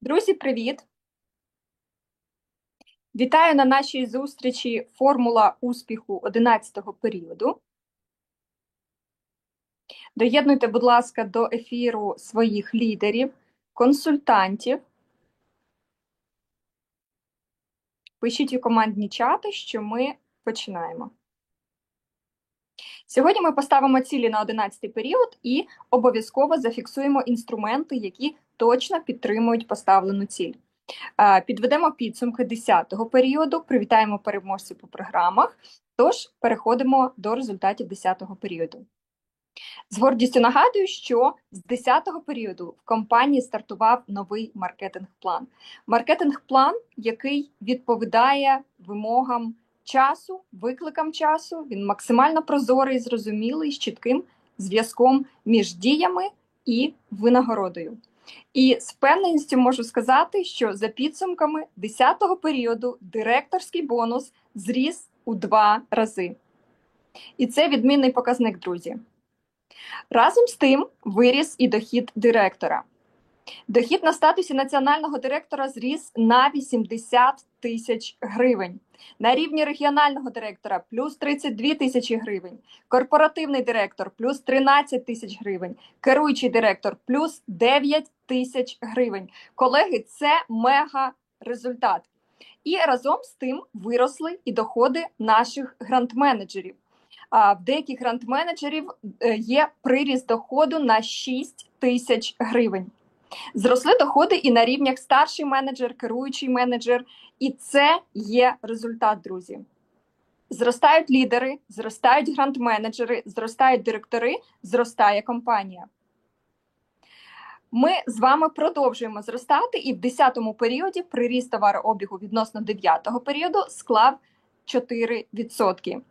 Друзі, привіт! Вітаю на нашій зустрічі «Формула успіху 11-го періоду». Доєднуйте, будь ласка, до ефіру своїх лідерів, консультантів. Пишіть у командні чати, що ми починаємо. Сьогодні ми поставимо цілі на 11-й період і обов'язково зафіксуємо інструменти, які точно підтримують поставлену ціль. Підведемо підсумки 10-го періоду, привітаємо переможців по програмах, тож переходимо до результатів 10-го періоду. З гордістю нагадую, що з 10-го періоду в компанії стартував новий маркетинг-план. Маркетинг-план, який відповідає вимогам часу, викликам часу, він максимально прозорий, зрозумілий, з чітким зв'язком між діями і винагородою. І з впевненістю можу сказати, що за підсумками 10-го періоду директорський бонус зріс у 2 рази. І це відмінний показник, друзі. Разом з тим виріс і дохід директора. Дохід на статусі національного директора зріс на 80 тисяч гривень. На рівні регіонального директора плюс 32 тисячі гривень. Корпоративний директор плюс 13 тисяч гривень. Керуючий директор плюс 9 тисяч гривень. Колеги, це мега результат. І разом з тим виросли і доходи наших грант-менеджерів. В деяких грант-менеджерів є приріст доходу на 6 тисяч гривень. Зросли доходи і на рівнях старший менеджер, керуючий менеджер. І це є результат, друзі. Зростають лідери, зростають грант-менеджери, зростають директори, зростає компанія. Ми з вами продовжуємо зростати, і в 10-му періоді приріст товарообігу відносно 9-го періоду склав 4%.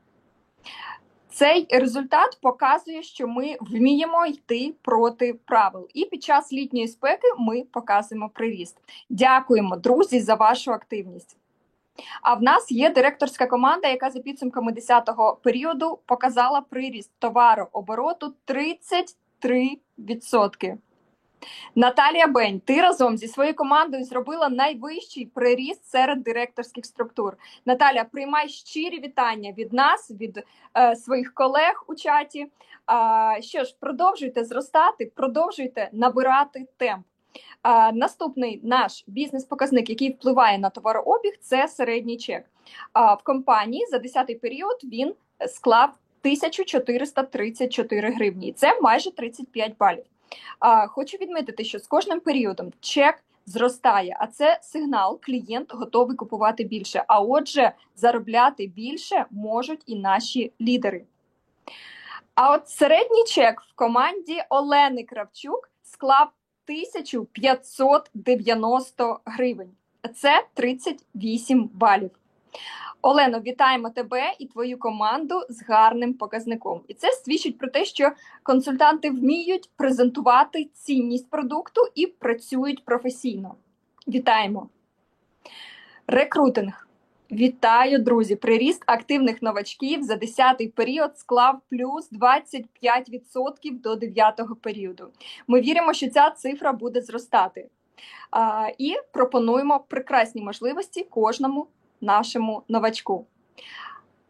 Цей результат показує, що ми вміємо йти проти правил. І під час літньої спеки ми показуємо приріст. Дякуємо, друзі, за вашу активність. А в нас є директорська команда, яка за підсумками 10-го періоду показала приріст товарообороту 33%. Наталія Бень, ти разом зі своєю командою зробила найвищий приріст серед директорських структур. Наталя, приймай щирі вітання від нас, від своїх колег у чаті. Що ж, продовжуйте зростати, продовжуйте набирати темп. Наступний наш бізнес-показник, який впливає на товарообіг, це середній чек. В компанії за 10-й період він склав 1434 гривні. Це майже 35 балів. Хочу відмітити, що з кожним періодом чек зростає, а це сигнал, клієнт готовий купувати більше, а отже, заробляти більше можуть і наші лідери. А от середній чек в команді Олени Кравчук склав 1590 гривень. Це 38 балів. Олено, вітаємо тебе і твою команду з гарним показником. І це свідчить про те, що консультанти вміють презентувати цінність продукту і працюють професійно. Вітаємо! Рекрутинг. Вітаю, друзі! Приріст активних новачків за 10-й період склав плюс 25% до 9-го періоду. Ми віримо, що ця цифра буде зростати. І пропонуємо прекрасні можливості кожному нашому новачку.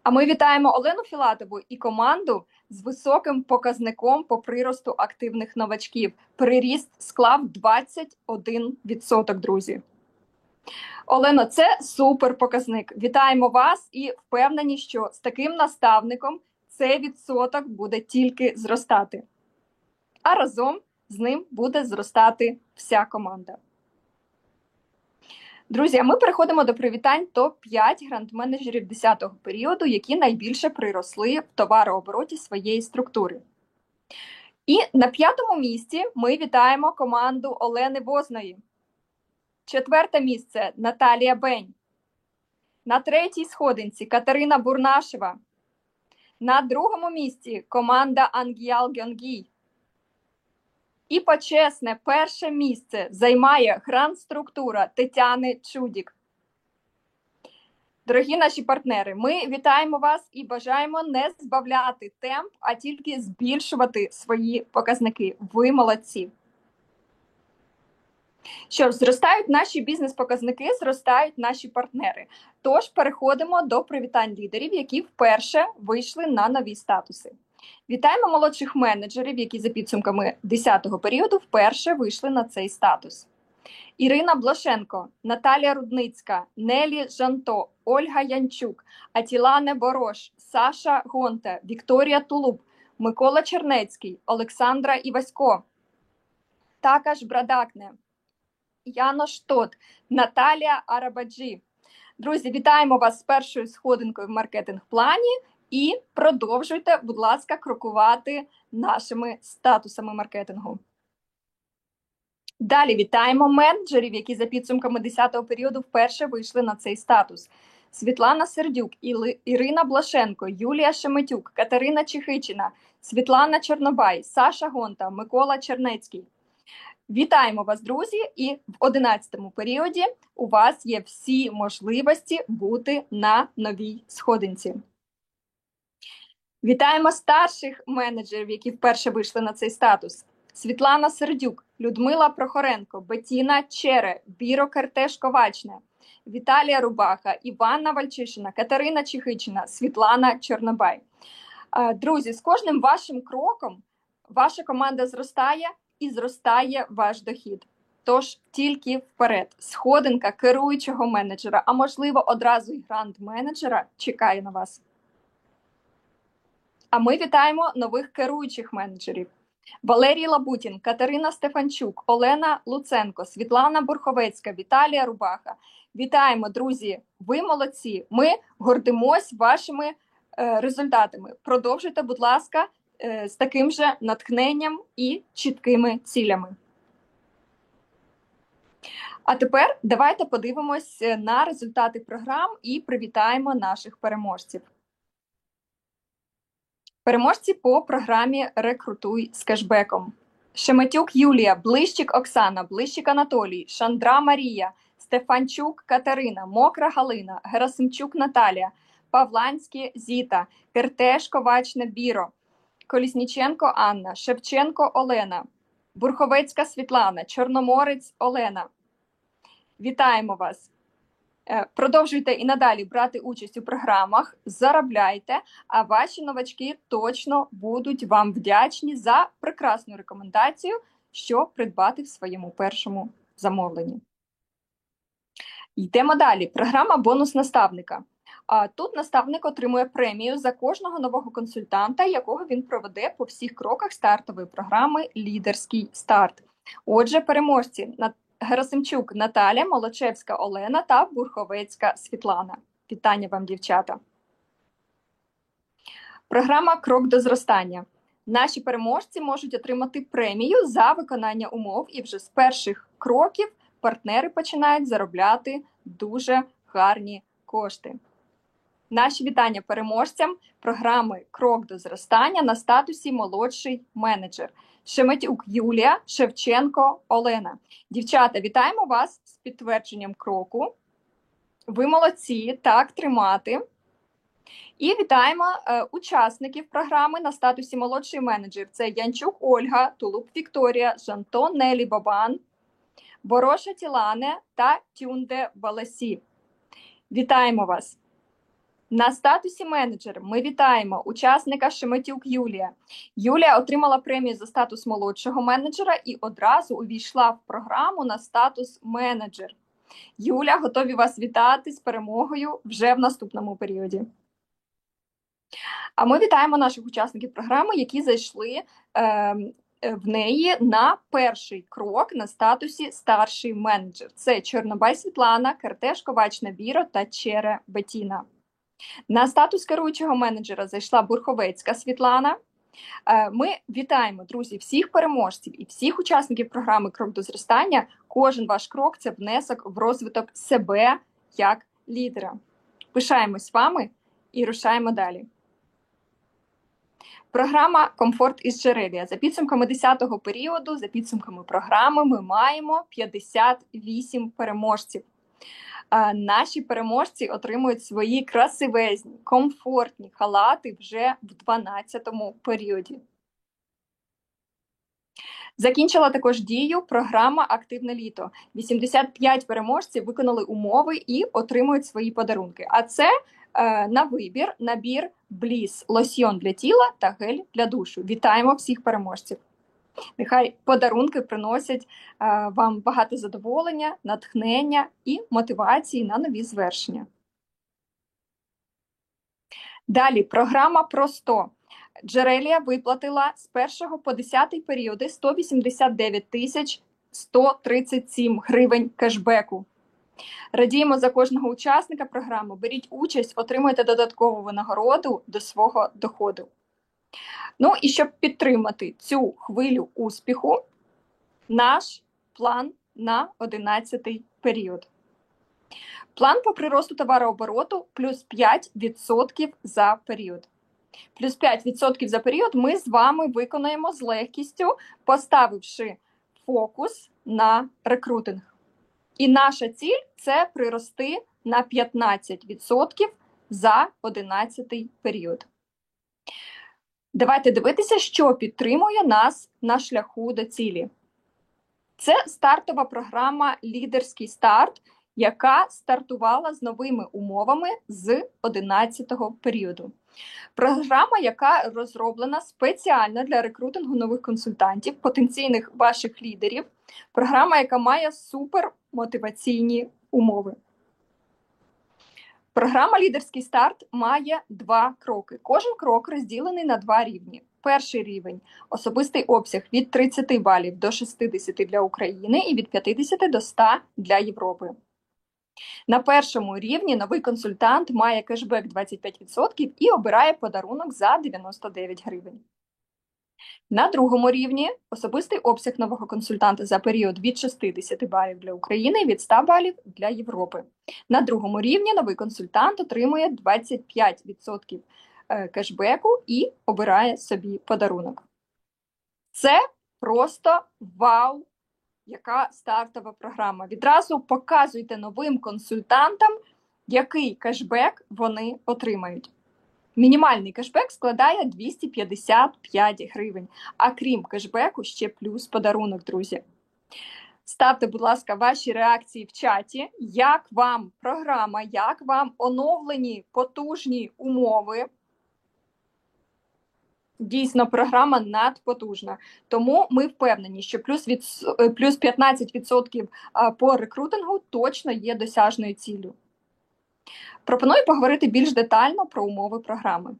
А ми вітаємо Олену Філатову і команду з високим показником по приросту активних новачків. Приріст склав 21%, друзі. Олено, це супер показник. Вітаємо вас і впевнені, що з таким наставником цей відсоток буде тільки зростати. А разом з ним буде зростати вся команда. Друзі, а ми переходимо до привітань топ-5 грант-менеджерів 10-го періоду, які найбільше приросли в товарообороті своєї структури. І на 5-му місці ми вітаємо команду Олени Возної. 4-те місце – Наталія Бень. На 3-й сходинці – Катерина Бурнашева. На 2-му місці – команда Ангіал Гьонгій. І почесне перше місце займає грант-структура Тетяни Чудік. Дорогі наші партнери, ми вітаємо вас і бажаємо не збавляти темп, а тільки збільшувати свої показники. Ви молодці! Що ж, зростають наші бізнес-показники, зростають наші партнери. Тож переходимо до привітань лідерів, які вперше вийшли на нові статуси. Вітаємо молодших менеджерів, які за підсумками 10-го періоду вперше вийшли на цей статус. Ірина Блошенко, Наталія Рудницька, Нелі Жанто, Ольга Янчук, Атілане Борош, Саша Гонта, Вікторія Тулуб, Микола Чернецький, Олександра Івасько, Такаш Брадакне, Янош Тот, Наталія Арабаджі. Друзі, вітаємо вас з першою сходинкою в маркетинг-плані і продовжуйте, будь ласка, крокувати нашими статусами маркетингу. Далі вітаємо менеджерів, які за підсумками 10-го періоду вперше вийшли на цей статус. Світлана Сердюк, Ірина Блашенко, Юлія Шеметюк, Катерина Чехичина, Світлана Чорнобай, Саша Гонта, Микола Чернецький. Вітаємо вас, друзі, і в 11-му періоді у вас є всі можливості бути на новій сходинці. Вітаємо старших менеджерів, які вперше вийшли на цей статус. Світлана Сердюк, Людмила Прохоренко, Бетіна Чере, Біро Кертеш-Ковачне, Віталія Рубаха, Іванна Вальчишина, Катерина Чехичина, Світлана Чорнобай. Друзі, з кожним вашим кроком ваша команда зростає і зростає ваш дохід. Тож тільки вперед. Сходинка керуючого менеджера, а можливо одразу й гранд-менеджера чекає на вас. А ми вітаємо нових керуючих менеджерів. Валерій Лабутін, Катерина Стефанчук, Олена Луценко, Світлана Бурховецька, Віталія Рубаха. Вітаємо, друзі! Ви молодці! Ми гордимось вашими результатами. Продовжуйте, будь ласка, з таким же натхненням і чіткими цілями. А тепер давайте подивимось на результати програм і привітаємо наших переможців. Переможці по програмі «Рекрутуй з кешбеком». Шеметюк Юлія, Блищик Оксана, Блищик Анатолій, Шандра Марія, Стефанчук Катерина, Мокра Галина, Герасимчук Наталія, Павланське Зіта, Кертеш Ковачне Біро, Колісніченко Анна, Шевченко Олена, Бурховецька Світлана, Чорноморець Олена. Вітаємо вас! Продовжуйте і надалі брати участь у програмах, заробляйте, а ваші новачки точно будуть вам вдячні за прекрасну рекомендацію, що придбати в своєму першому замовленні. Йдемо далі. Програма «Бонус наставника». Тут наставник отримує премію за кожного нового консультанта, якого він проведе по всіх кроках стартової програми «Лідерський старт». Отже, переможці Герасимчук Наталя, Молочевська Олена та Бурховецька Світлана. Вітання вам, дівчата. Програма «Крок до зростання». Наші переможці можуть отримати премію за виконання умов, і вже з перших кроків партнери починають заробляти дуже гарні кошти. Наші вітання переможцям програми «Крок до зростання» на статусі «Молодший менеджер». Шеметюк Юлія, Шевченко Олена. Дівчата, вітаємо вас з підтвердженням кроку. Ви молодці, так тримати. І вітаємо учасників програми на статусі «Молодший менеджер». Це Янчук Ольга, Тулуб Вікторія, Жантон Нелі Бабан, Бороша Тілане та Тюнде Валасі. Вітаємо вас! На статусі менеджер ми вітаємо учасника Шеметюк Юлія. Юлія отримала премію за статус молодшого менеджера і одразу увійшла в програму на статус менеджер. Юля, готові вас вітати з перемогою вже в наступному періоді. А ми вітаємо наших учасників програми, які зайшли в неї на перший крок на статусі старший менеджер. Це Чорнобай Світлана, Кертеш Ковачна Біро та Чере Бетіна. На статус керуючого менеджера зайшла Бурховецька Світлана. Ми вітаємо, друзі, всіх переможців і всіх учасників програми «Крок до зростання». Кожен ваш крок – це внесок в розвиток себе як лідера. Пишаємось вами і рушаємо далі. Програма «Комфорт із Джерелія». За підсумками 10-го періоду, за підсумками програми, ми маємо 58 переможців. Наші переможці отримують свої красивезні, комфортні халати вже в 12-му періоді. Закінчила також дію програма «Активне літо». 85 переможців виконали умови і отримують свої подарунки. А це на вибір набір Бліс, лосьйон для тіла та гель для душу. Вітаємо всіх переможців! Нехай подарунки приносять вам багато задоволення, натхнення і мотивації на нові звершення. Далі програма про 100. Джерелія виплатила з 1 по 10 періоди 189 тисяч 137 гривень кешбеку. Радіємо за кожного учасника програми. Беріть участь, отримуйте додаткову винагороду до свого доходу. Ну і щоб підтримати цю хвилю успіху, наш план на 11-й період. План по приросту товарообороту плюс 5% за період. Плюс 5% за період ми з вами виконаємо з легкістю, поставивши фокус на рекрутинг. І наша ціль – це прирости на 15% за 11-й період. Давайте дивитися, що підтримує нас на шляху до цілі. Це стартова програма «Лідерський старт», яка стартувала з новими умовами з 11-го періоду. Програма, яка розроблена спеціально для рекрутингу нових консультантів, потенційних ваших лідерів. Програма, яка має супермотиваційні умови. Програма «Лідерський старт» має 2 кроки. Кожен крок розділений на 2 рівні. Перший рівень – особистий обсяг від 30 балів до 60 для України і від 50 до 100 для Європи. На першому рівні новий консультант має кешбек 25% і обирає подарунок за 99 гривень. На другому рівні особистий обсяг нового консультанта за період від 60 балів для України і від 100 балів для Європи. На другому рівні новий консультант отримує 25% кешбеку і обирає собі подарунок. Це просто вау! Яка стартова програма. Відразу показуйте новим консультантам, який кешбек вони отримають. Мінімальний кешбек складає 255 гривень, а крім кешбеку ще плюс подарунок, друзі. Ставте, будь ласка, ваші реакції в чаті, як вам програма, як вам оновлені потужні умови. Дійсно, програма надпотужна. Тому ми впевнені, що плюс 15% по рекрутингу точно є досяжною ціллю. Пропоную поговорити більш детально про умови програми.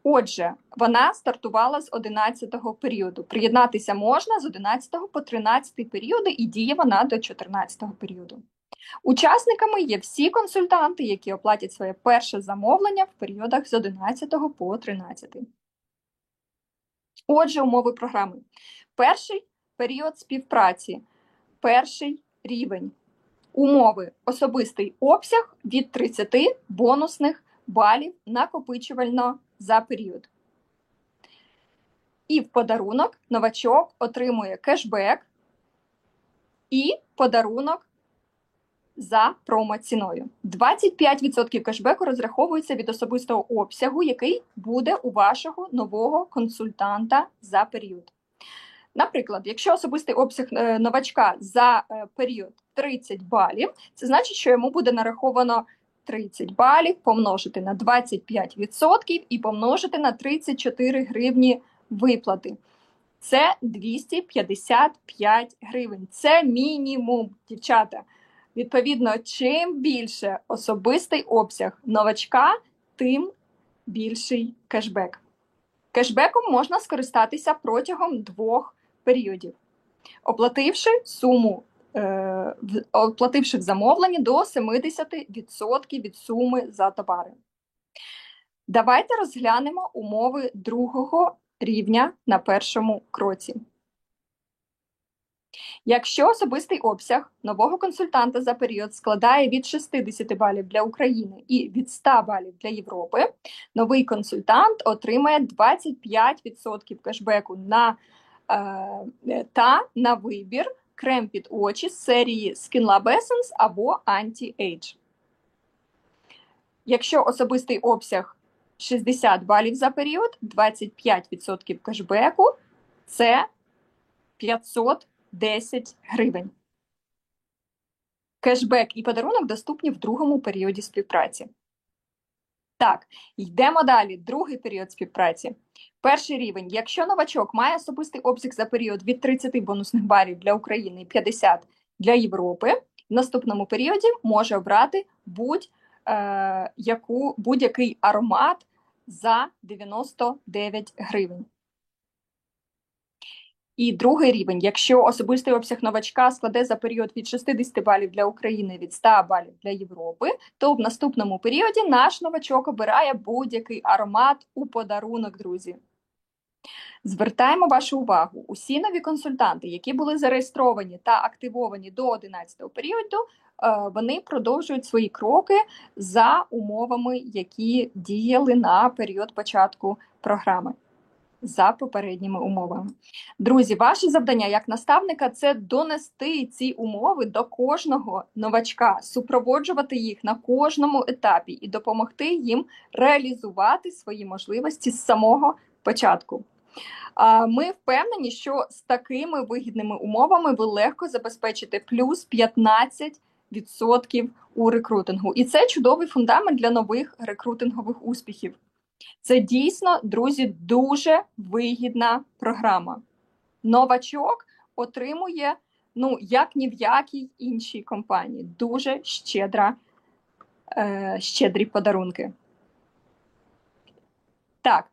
Отже, вона стартувала з 11-го періоду. Приєднатися можна з 11 по 13 періоди і діє вона до 14-го періоду. Учасниками є всі консультанти, які оплатять своє перше замовлення в періодах з 11 по 13. Отже, умови програми. Перший період співпраці. Перший рівень. Умови. Особистий обсяг від 30 бонусних балів накопичувально за період. І в подарунок новачок отримує кешбек і подарунок за промоціною. 25% кешбеку розраховується від особистого обсягу, який буде у вашого нового консультанта за період. Наприклад, якщо особистий обсяг новачка за період 30 балів, це значить, що йому буде нараховано 30 балів помножити на 25% і помножити на 34 гривні виплати. Це 255 гривень. Це мінімум, дівчата. Відповідно, чим більше особистий обсяг новачка, тим більший кешбек. Кешбеком можна скористатися протягом 2 періодів, оплативши в замовленні до 70% від суми за товари. Давайте розглянемо умови другого рівня на першому кроці. Якщо особистий обсяг нового консультанта за період складає від 60 балів для України і від 100 балів для Європи, новий консультант отримає 25% кешбеку на вибір крем під очі з серії Skin Lab Essence або Anti-Age. Якщо особистий обсяг 60 балів за період, 25% кешбеку – це 510 гривень. Кешбек і подарунок доступні в другому періоді співпраці. Так, йдемо далі. Другий період співпраці. Перший рівень. Якщо новачок має особистий обсяг за період від 30 бонусних балів для України і 50 для Європи, в наступному періоді може обрати будь-який аромат за 99 гривень. І другий рівень. Якщо особистий обсяг новачка складе за період від 60 балів для України, від 100 балів для Європи, то в наступному періоді наш новачок обирає будь-який аромат у подарунок, друзі. Звертаємо вашу увагу, усі нові консультанти, які були зареєстровані та активовані до 11-го періоду, вони продовжують свої кроки за умовами, які діяли на період початку програми. За попередніми умовами. Друзі, ваше завдання як наставника – це донести ці умови до кожного новачка, супроводжувати їх на кожному етапі і допомогти їм реалізувати свої можливості з самого початку. Ми впевнені, що з такими вигідними умовами ви легко забезпечите плюс 15% у рекрутингу. І це чудовий фундамент для нових рекрутингових успіхів. Це дійсно, друзі, дуже вигідна програма. Новачок отримує, як ні в якій іншій компанії. Дуже щедрі подарунки. Так,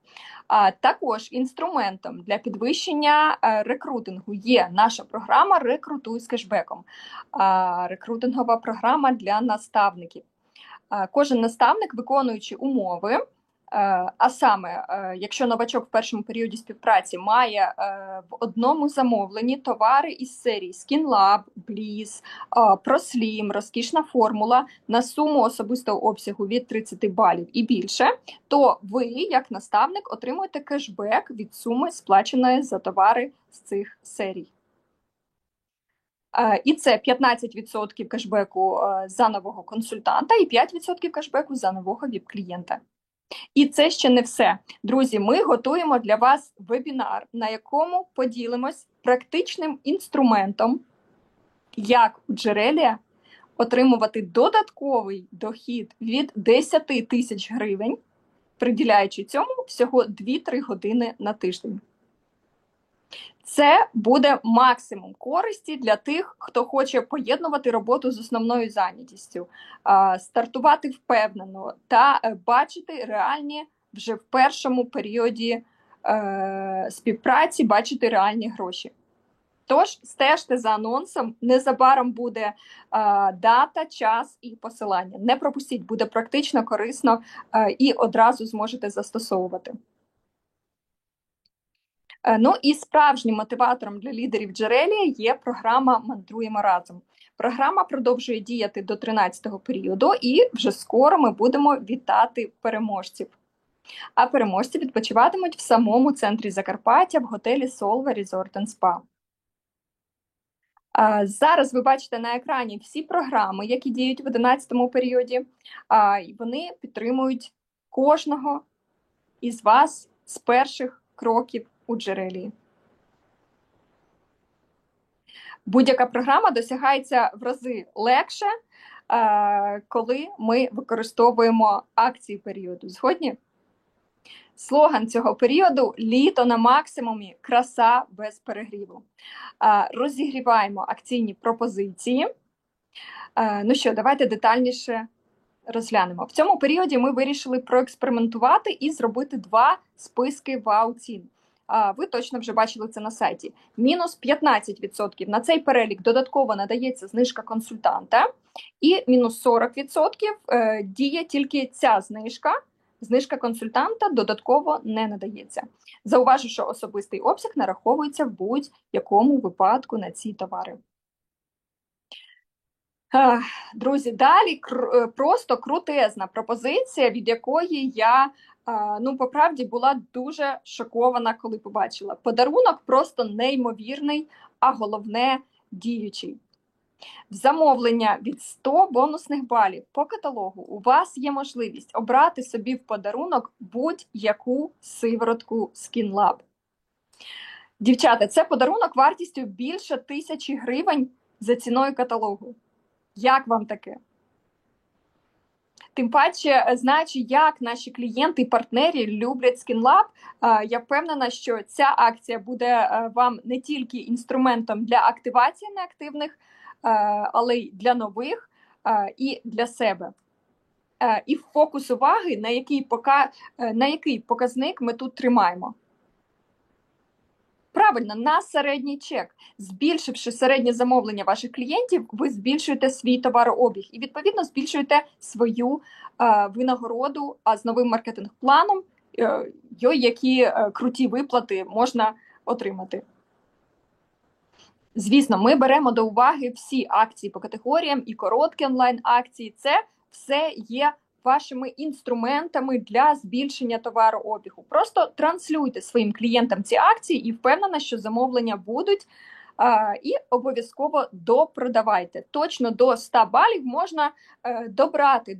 також інструментом для підвищення рекрутингу є наша програма «Рекрутуй з кешбеком». Рекрутингова програма для наставників. Кожен наставник, виконуючи умови, а саме, якщо новачок в першому періоді співпраці має в одному замовленні товари із серії SkinLab, Bliss, ProSlim, розкішна формула на суму особистого обсягу від 30 балів і більше, то ви, як наставник, отримуєте кешбек від суми, сплаченої за товари з цих серій. І це 15% кешбеку за нового консультанта і 5% кешбеку за нового ВІП-клієнта. І це ще не все. Друзі, ми готуємо для вас вебінар, на якому поділимось практичним інструментом, як у Джерелія отримувати додатковий дохід від 10 тисяч гривень, приділяючи цьому всього 2-3 години на тиждень. Це буде максимум користі для тих, хто хоче поєднувати роботу з основною зайнятістю, стартувати впевнено та бачити реальні вже в першому періоді співпраці, бачити реальні гроші. Тож стежте за анонсом, незабаром буде дата, час і посилання. Не пропустіть, буде практично, корисно і одразу зможете застосовувати. І справжнім мотиватором для лідерів Джерелія є програма «Мандруємо разом». Програма продовжує діяти до 13-го періоду і вже скоро ми будемо вітати переможців. А переможці відпочиватимуть в самому центрі Закарпаття в готелі Solva Resort & Spa. Зараз ви бачите на екрані всі програми, які діють в 11-му періоді. Вони підтримують кожного із вас з перших кроків у Джерелії. Будь-яка програма досягається в рази легше, коли ми використовуємо акції періоду. Згодні? Слоган цього періоду – «Літо на максимумі, краса без перегріву». Розігріваємо акційні пропозиції. Давайте детальніше розглянемо. В цьому періоді ми вирішили проекспериментувати і зробити 2 списки вау-цін. Ви точно вже бачили це на сайті. Мінус 15% на цей перелік додатково надається знижка консультанта, і мінус 40% діє тільки ця знижка. Знижка консультанта додатково не надається. Зауважу, що особистий обсяг нараховується в будь-якому випадку на ці товари. Друзі, далі просто крутезна пропозиція, від якої я, по правді, була дуже шокована, коли побачила. Подарунок просто неймовірний, а головне – діючий. В замовлення від 100 бонусних балів по каталогу у вас є можливість обрати собі в подарунок будь-яку сиворотку SkinLab. Дівчата, це подарунок вартістю більше 1000 гривень за ціною каталогу. Як вам таке? Тим паче, знаючи, як наші клієнти і партнери люблять SkinLab, я впевнена, що ця акція буде вам не тільки інструментом для активації неактивних, але й для нових і для себе. І фокус уваги, на який показник ми тут тримаємо. Правильно, на середній чек. Збільшивши середнє замовлення ваших клієнтів, ви збільшуєте свій товарообіг і, відповідно, збільшуєте свою винагороду, а з новим маркетинг-планом які круті виплати можна отримати. Звісно, ми беремо до уваги всі акції по категоріям і короткі онлайн-акції. Це все є вашими інструментами для збільшення товарообігу. Просто транслюйте своїм клієнтам ці акції і впевнена, що замовлення будуть. І обов'язково допродавайте. Точно до 100 балів можна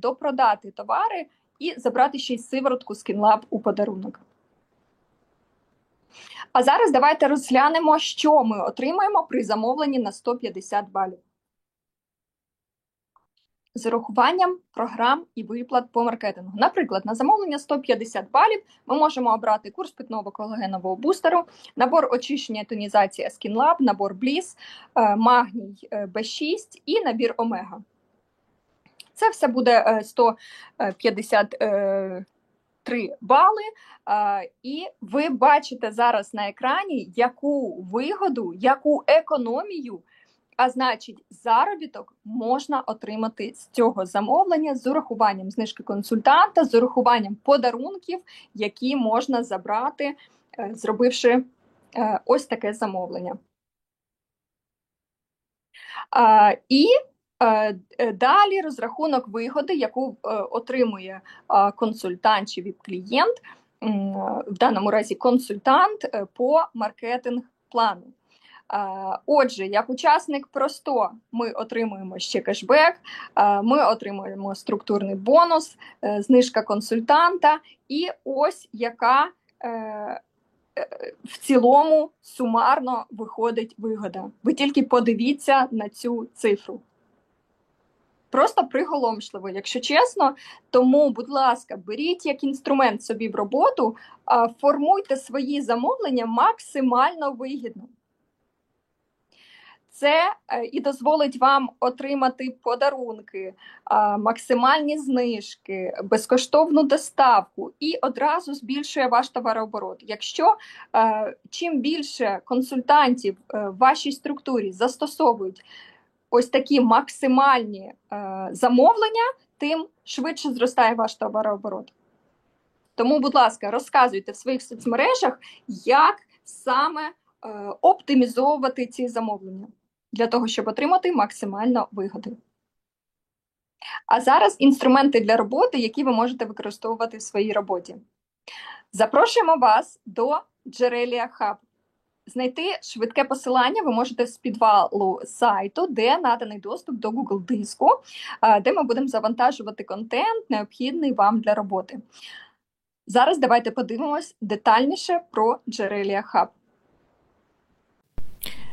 допродати товари і забрати ще й сиворотку SkinLab у подарунок. А зараз давайте розглянемо, що ми отримаємо при замовленні на 150 балів. З урахуванням програм і виплат по маркетингу. Наприклад, на замовлення 150 балів ми можемо обрати курс питного колагенового бустеру, набор очищення і тонізації SkinLab, набор Bliss, магній B6 і набір Омега. Це все буде 153 бали. І ви бачите зараз на екрані, яку вигоду, яку економію, а значить, заробіток можна отримати з цього замовлення з урахуванням знижки консультанта, з урахуванням подарунків, які можна забрати, зробивши ось таке замовлення. І далі розрахунок вигоди, яку отримує консультант чи ВІП-клієнт, в даному разі консультант по маркетинг-плану. Отже, як учасник ПРО-100 ми отримуємо ще кешбек, ми отримуємо структурний бонус, знижка консультанта і ось яка в цілому сумарно виходить вигода. Ви тільки подивіться на цю цифру. Просто приголомшливо, якщо чесно. Тому, будь ласка, беріть як інструмент собі в роботу, формуйте свої замовлення максимально вигідно. Це і дозволить вам отримати подарунки, максимальні знижки, безкоштовну доставку і одразу збільшує ваш товарооборот. Якщо чим більше консультантів в вашій структурі застосовують ось такі максимальні замовлення, тим швидше зростає ваш товарооборот. Тому, будь ласка, розказуйте в своїх соцмережах, як саме оптимізовувати ці замовлення для того, щоб отримати максимально вигоди. А зараз інструменти для роботи, які ви можете використовувати в своїй роботі. Запрошуємо вас до Джерелія Hub. Знайти швидке посилання ви можете з підвалу сайту, де наданий доступ до Google диску, де ми будемо завантажувати контент, необхідний вам для роботи. Зараз давайте подивимось детальніше про Джерелія Hub.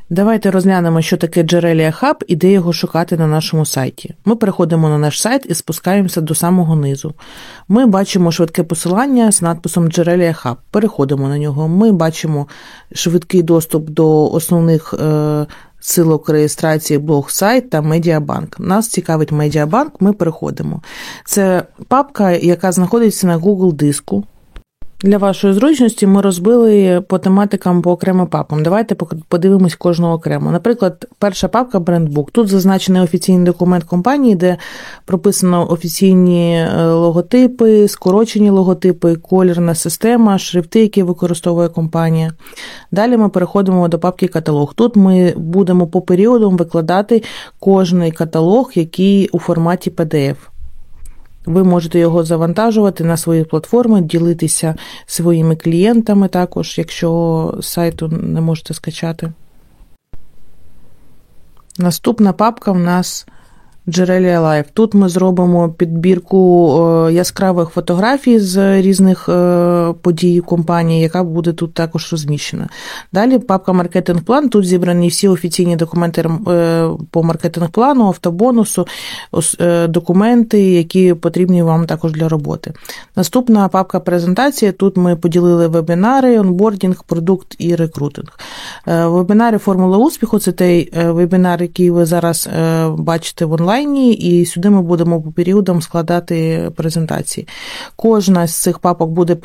Давайте розглянемо, що таке Джерелія Hub і де його шукати на нашому сайті. Ми переходимо на наш сайт і спускаємося до самого низу. Ми бачимо швидке посилання з надписом Джерелія Hub. Переходимо на нього. Ми бачимо швидкий доступ до основних ссылок реєстрації, блог, сайт та Медіабанк. Нас цікавить Медіабанк, ми переходимо. Це папка, яка знаходиться на Google диску. Для вашої зручності ми розбили по тематикам по окремим папкам. Давайте подивимось кожного окремо. Наприклад, перша папка Brandbook. Тут зазначений офіційний документ компанії, де прописано офіційні логотипи, скорочені логотипи, колірна система, шрифти, які використовує компанія. Далі ми переходимо до папки каталог. Тут ми будемо по періодам викладати кожний каталог, який у форматі PDF. Ви можете його завантажувати на свої платформи, ділитися своїми клієнтами також, якщо з сайту не можете скачати. Наступна папка в нас Джерелія Лайф. Тут ми зробимо підбірку яскравих фотографій з різних подій компанії, яка буде тут також розміщена. Далі папка маркетинг-план. Тут зібрані всі офіційні документи по маркетинг-плану, автобонусу, документи, які потрібні вам також для роботи. Наступна папка презентації. Тут ми поділили вебінари, онбордінг, продукт і рекрутинг. Вебінари «Формула успіху» – це той вебінар, який ви зараз бачите в онлайні, і сюди ми будемо по періодам складати презентації. Кожна з цих папок буде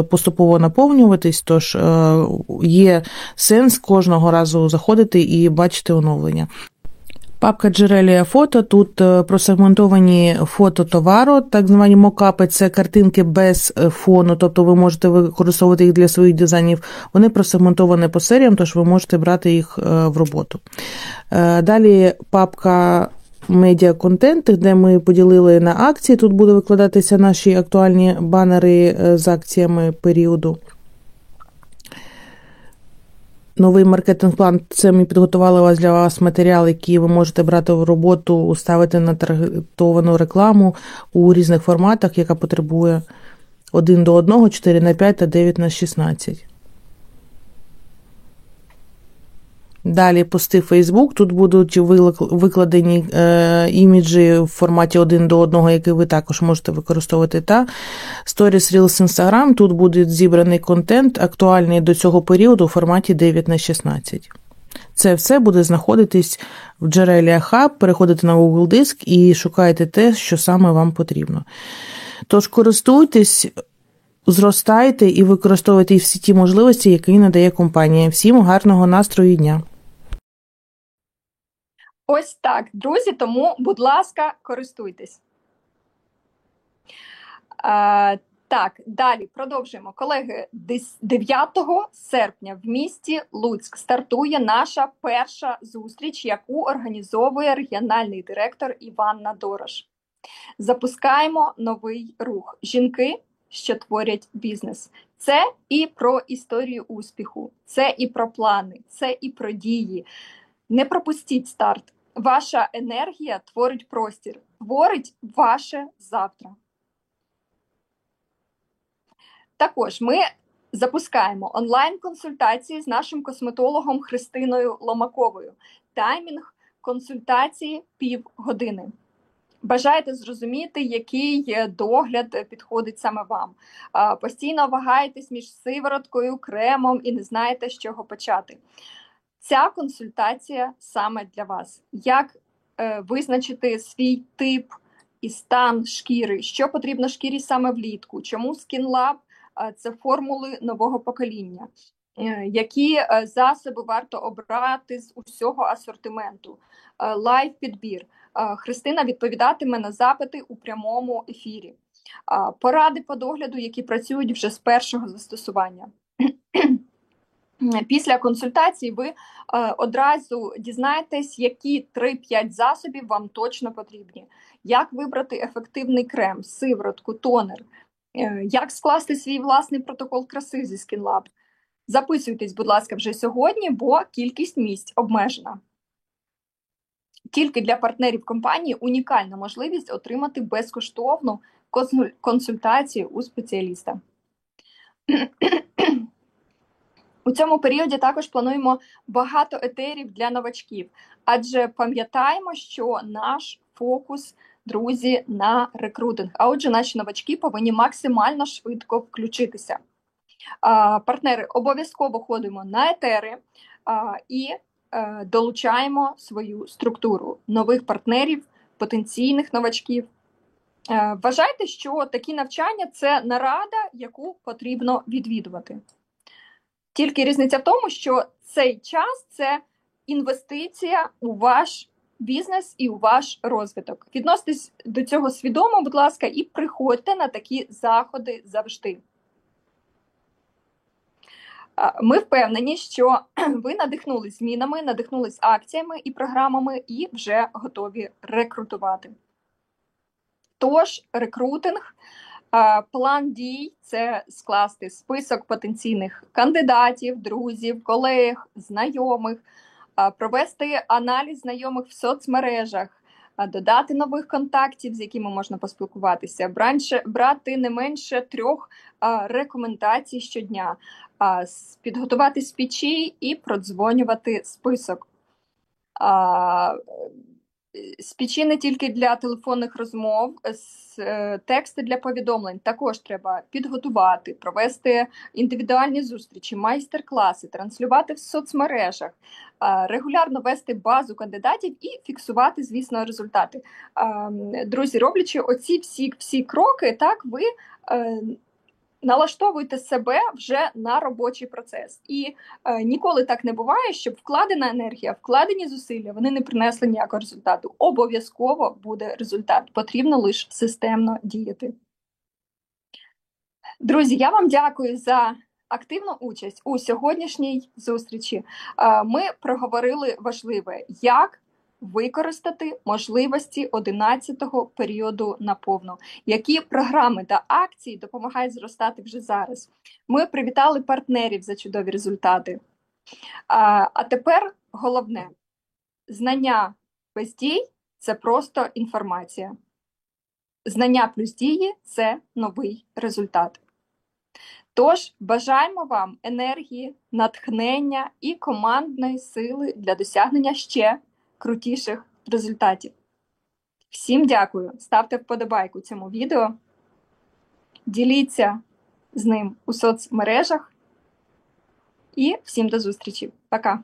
поступово наповнюватись, тож є сенс кожного разу заходити і бачити оновлення. Папка «Джерелія фото». Тут просегментовані фото товару, так звані мокапи, це картинки без фону, тобто ви можете використовувати їх для своїх дизайнів. Вони просегментовані по серіям, тож ви можете брати їх в роботу. Далі папка медіа-контент, де ми поділили на акції. Тут буде викладатися наші актуальні банери з акціями періоду. Новий маркетинг-план – це ми підготували для вас матеріал, який ви можете брати в роботу, ставити на таргетовану рекламу у різних форматах, яка потребує 1:1, 4:5 та 9:16. Далі пости Facebook. Тут будуть викладені іміджі в форматі 1:1, який ви також можете використовувати. Та Stories Reels Instagram. Тут буде зібраний контент, актуальний до цього періоду у форматі 9:16. Це все буде знаходитись в Джерелія Hub, переходите на Google Диск і шукаєте те, що саме вам потрібно. Тож користуйтесь, зростайте і використовуйте всі ті можливості, які надає компанія. Всім гарного настрою і дня! Ось так, друзі, тому, будь ласка, користуйтесь. Так, далі продовжуємо. Колеги, 9 серпня в місті Луцьк стартує наша перша зустріч, яку організовує регіональний директор Іванна Дорош. Запускаємо новий рух. Жінки, що творять бізнес. Це і про історію успіху, це і про плани, це і про дії. Не пропустіть старт. Ваша енергія творить простір, творить ваше завтра. Також ми запускаємо онлайн-консультації з нашим косметологом Христиною Ломаковою. Таймінг консультації півгодини. Бажаєте зрозуміти, який догляд підходить саме вам. Постійно вагаєтесь між сивороткою, кремом і не знаєте, з чого почати. Ця консультація саме для вас. Як визначити свій тип і стан шкіри, що потрібно шкірі саме влітку, чому Skin Lab – це формули нового покоління, які засоби варто обрати з усього асортименту, лайв-підбір. Христина відповідатиме на запити у прямому ефірі. Поради по догляду, які працюють вже з першого застосування. Після консультації ви одразу дізнаєтесь, які 3-5 засобів вам точно потрібні. Як вибрати ефективний крем, сиворотку, тонер. Як скласти свій власний протокол краси зі Skin Lab. Записуйтесь, будь ласка, вже сьогодні, бо кількість місць обмежена. Тільки для партнерів компанії унікальна можливість отримати безкоштовну консультацію у спеціаліста. У цьому періоді також плануємо багато етерів для новачків, адже пам'ятаємо, що наш фокус, друзі, на рекрутинг. А отже, наші новачки повинні максимально швидко включитися. Партнери, обов'язково ходимо на етери і долучаємо свою структуру нових партнерів, потенційних новачків. Вважайте, що такі навчання – це нарада, яку потрібно відвідувати. Тільки різниця в тому, що цей час – це інвестиція у ваш бізнес і у ваш розвиток. Відноситесь до цього свідомо, будь ласка, і приходьте на такі заходи завжди. Ми впевнені, що ви надихнулись змінами, надихнулись акціями і програмами і вже готові рекрутувати. Тож, рекрутинг, план дій – це скласти список потенційних кандидатів, друзів, колег, знайомих, провести аналіз знайомих в соцмережах, додати нових контактів, з якими можна поспілкуватися, брати не менше 3 рекомендацій щодня, підготувати спічі і продзвонювати список. Спічі не тільки для телефонних розмов, тексти для повідомлень також треба підготувати, провести індивідуальні зустрічі, майстер-класи, транслювати в соцмережах, регулярно вести базу кандидатів і фіксувати, звісно, результати. Друзі, роблячи оці всі кроки, так ви налаштовуйте себе вже на робочий процес. І ніколи так не буває, щоб вкладена енергія, вкладені зусилля, вони не принесли ніякого результату. Обов'язково буде результат. Потрібно лише системно діяти. Друзі, я вам дякую за активну участь у сьогоднішній зустрічі. Ми проговорили важливе, як використати можливості 11-го періоду наповну. Які програми та акції допомагають зростати вже зараз. Ми привітали партнерів за чудові результати. А тепер головне. Знання без дій – це просто інформація. Знання плюс дії – це новий результат. Тож, бажаємо вам енергії, натхнення і командної сили для досягнення ще крутіших результатів. Всім дякую, ставте вподобайку цьому відео, діліться з ним у соцмережах і всім до зустрічі. Пока!